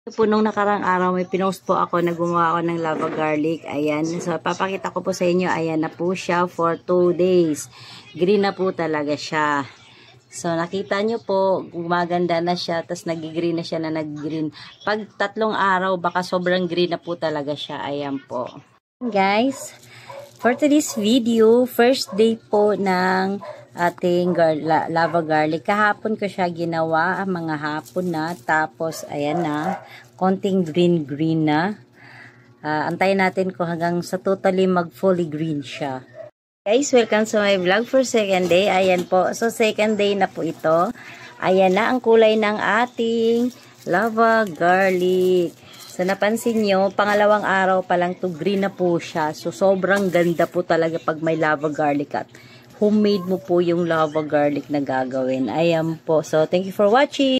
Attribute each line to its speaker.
Speaker 1: Po nung nakarang araw may pinost po ako na gumawa ako ng lava garlic. Ayan. So papakita ko po sa inyo. Ayan na po siya for 2 days. Green na po talaga siya. So nakita nyo po gumaganda na siya. Tapos nag-green na siya na nag-green. Pag 3 araw baka sobrang green na po talaga siya. Ayan po. Guys, for today's video, first day po ng ating lava garlic. Kahapon ko siya ginawa, mga hapon na. Tapos, ayan na. Konting green na. Antayin natin ko hanggang sa totally mag-fully green siya. Guys, welcome to my vlog for second day. Ayan po. So, second day na po ito. Ayan na ang kulay ng ating lava garlic. So, napansin nyo, pangalawang araw pa lang to green na po siya. So, sobrang ganda po talaga pag may lava garlic at homemade mo po yung lava garlic na gagawin. Ayan po. So, thank you for watching.